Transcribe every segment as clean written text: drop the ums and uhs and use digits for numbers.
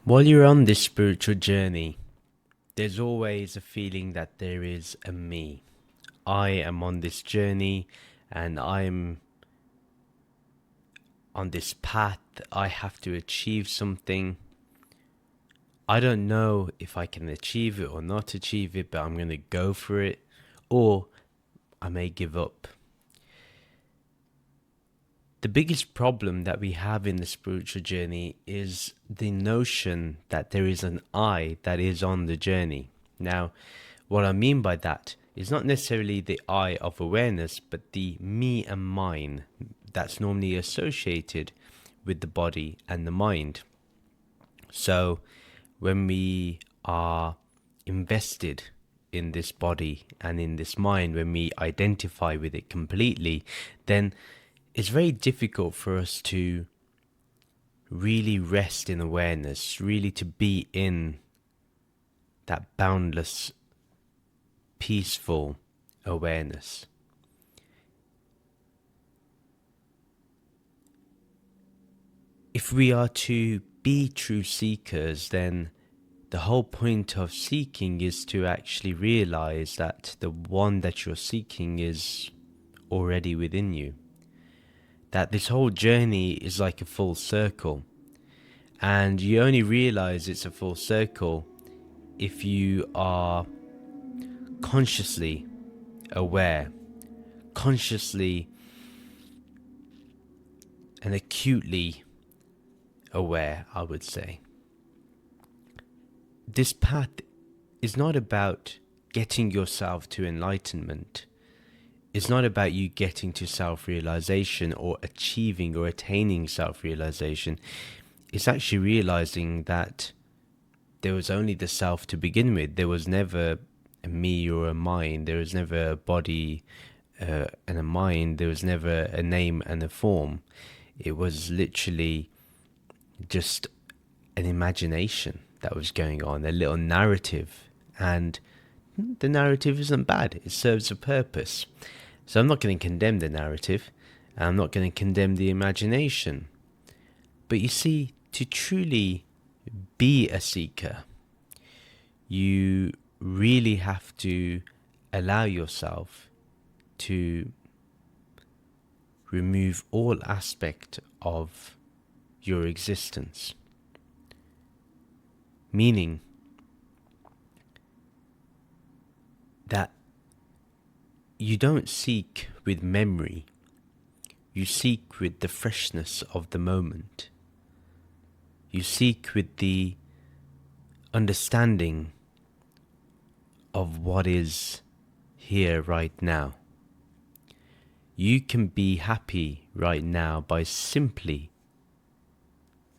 While you're on this spiritual journey, there's always a feeling that there is a me. I am on this journey and I'm on this path. I have to achieve something. I don't know if I can achieve it or not achieve it, but I'm going to go for it, or I may give up. The biggest problem that we have in the spiritual journey is the notion that there is an I that is on the journey. Now, what I mean by that is not necessarily the I of awareness, but the me and mine that's normally associated with the body and the mind. So, when we are invested in this body and in this mind, when we identify with it completely, then it's very difficult for us to really rest in awareness, really to be in that boundless, peaceful awareness. If we are to be true seekers, then the whole point of seeking is to actually realize that the one that you're seeking is already within you. That this whole journey is like a full circle, and you only realize it's a full circle if you are consciously aware, consciously and acutely aware, I would say. This path is not about getting yourself to enlightenment. It's not about you getting to self-realization or achieving or attaining self-realization. It's actually realizing that there was only the self to begin with. There was never a me or a mind. There was never a body and a mind. There was never a name and a form. It was literally just an imagination that was going on, a little narrative. And the narrative isn't bad. It serves a purpose. So I'm not going to condemn the narrative. I'm not going to condemn the imagination. But you see, to truly be a seeker, you really have to allow yourself to remove all aspect of your existence. Meaning that you don't seek with memory, you seek with the freshness of the moment. You seek with the understanding of what is here right now. You can be happy right now by simply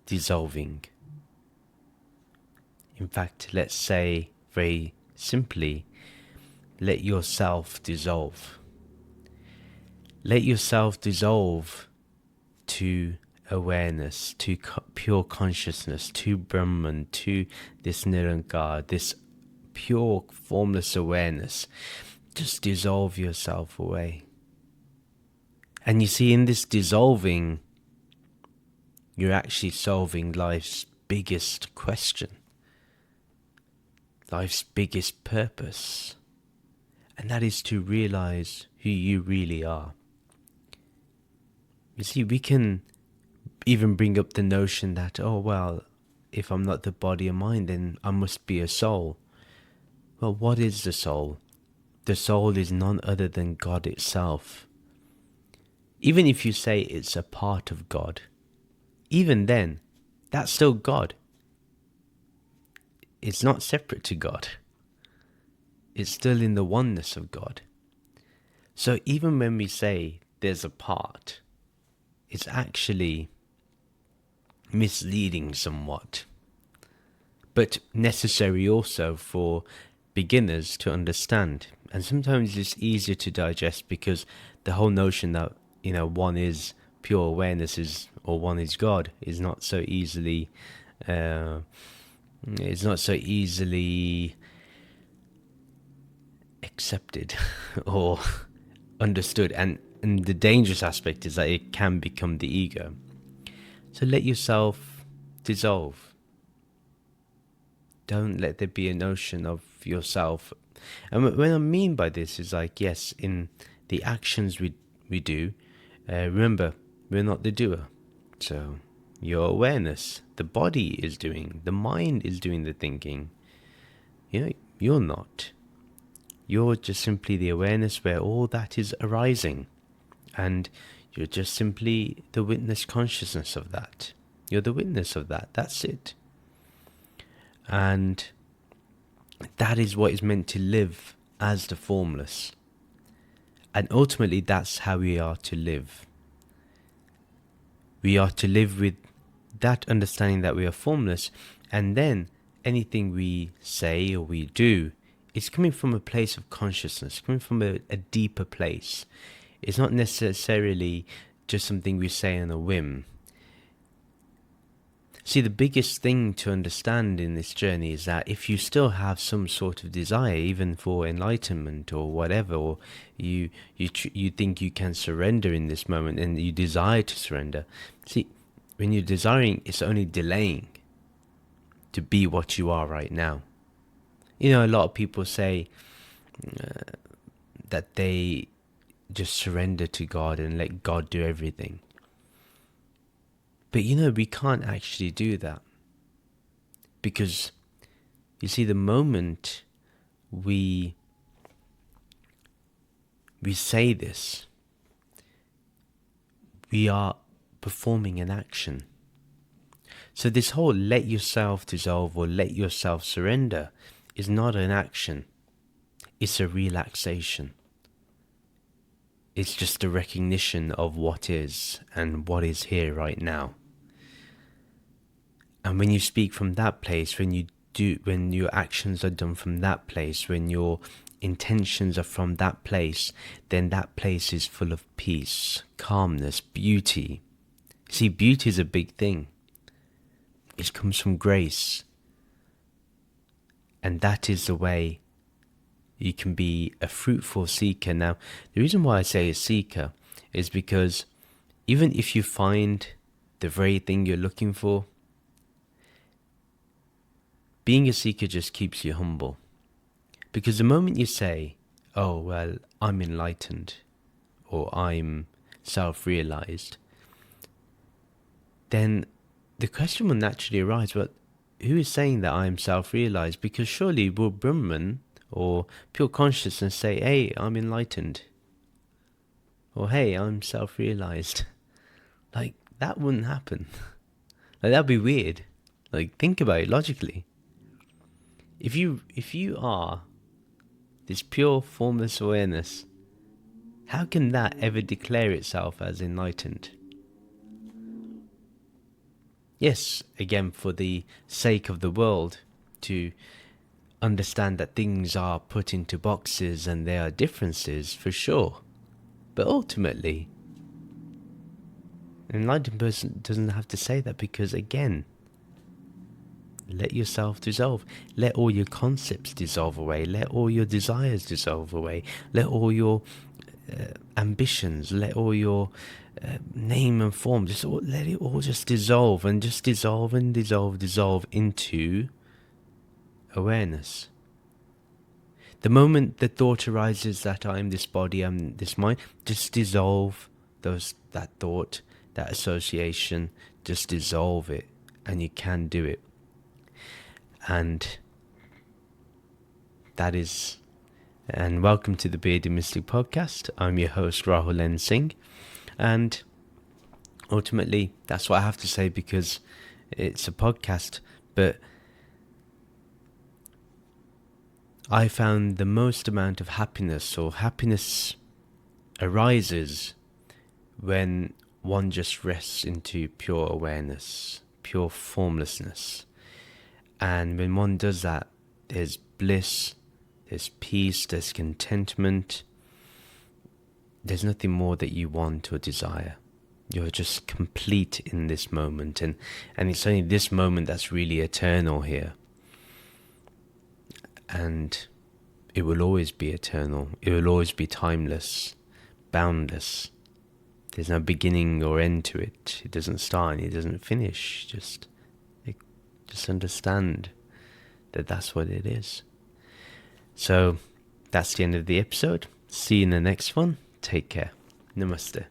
dissolving. In fact, let's say very simply, let yourself dissolve. Let yourself dissolve to awareness, to pure consciousness, to Brahman, to this Nirankar, this pure formless awareness. Just dissolve yourself away. And you see, in this dissolving, you're actually solving life's biggest question, life's biggest purpose, and that is to realize who you really are. You see, we can even bring up the notion that, oh well, if I'm not the body and mind, then I must be a soul. Well, what is the soul? The soul is none other than God itself. Even if you say it's a part of God, even then, that's still God. It's not separate to God. It's still in the oneness of God. So even when we say there's a part, it's actually misleading somewhat, but necessary also for beginners to understand. And sometimes it's easier to digest because the whole notion that, one is pure awareness or one is God is not so easily accepted or understood. And the dangerous aspect is that it can become the ego. So let yourself dissolve. Don't let there be a notion of yourself. And what I mean by this is like, yes, in the actions we do, remember, we're not the doer. So your awareness, the body is doing, the mind is doing the thinking. You're not. You're just simply the awareness where all that is arising. And you're just simply the witness consciousness of that. You're the witness of that. That's it. And that is what is meant to live as the formless. And ultimately, that's how we are to live. We are to live with that understanding that we are formless, and then anything we say or we do is coming from a place of consciousness, coming from a deeper place. It's not necessarily just something we say on a whim. See, the biggest thing to understand in this journey is that if you still have some sort of desire, even for enlightenment or whatever, or you think you can surrender in this moment and you desire to surrender, see, when you're desiring, it's only delaying to be what you are right now. A lot of people say that they just surrender to God and let God do everything. But we can't actually do that. Because, you see, the moment we say this, we are performing an action. So this whole let yourself dissolve or let yourself surrender is not an action. It's a relaxation. It's just a recognition of what is and what is here right now. And when you speak from that place, when your actions are done from that place, when your intentions are from that place, then that place is full of peace, calmness, beauty. See, beauty is a big thing. It comes from grace. And that is the way you can be a fruitful seeker. Now, the reason why I say a seeker is because even if you find the very thing you're looking for, being a seeker just keeps you humble. Because the moment you say, oh, well, I'm enlightened, or I'm self-realized, then the question will naturally arise, well, who is saying that I'm self-realized? Because surely will Brahman or pure consciousness say, hey, I'm enlightened, or hey, I'm self-realized? Like, that wouldn't happen. Like, that'd be weird. Like, think about it logically. If you are this pure formless awareness, how can that ever declare itself as enlightened? Yes, again, for the sake of the world, to understand that things are put into boxes and there are differences, for sure. But ultimately, an enlightened person doesn't have to say that, because again, let yourself dissolve. Let all your concepts dissolve away. Let all your desires dissolve away. Let all your ambitions, let all your name and form, let it all just dissolve, and just dissolve and dissolve into awareness. The moment the thought arises that I'm this body, I'm this mind, just dissolve that thought, that association, just dissolve it, and you can do it. And that is, and welcome to the Bearded Mystic Podcast. I'm your host, Rahul N Singh, and ultimately that's what I have to say, because it's a podcast. But I found the most amount of happiness, or happiness arises when one just rests into pure awareness, pure formlessness. And when one does that, there's bliss, there's peace, there's contentment. There's nothing more that you want or desire. You're just complete in this moment, and it's only this moment that's really eternal here. And it will always be eternal. It will always be timeless, boundless. There's no beginning or end to it. It doesn't start and it doesn't finish. Just understand that that's what it is. So that's the end of the episode. See you in the next one. Take care. Namaste.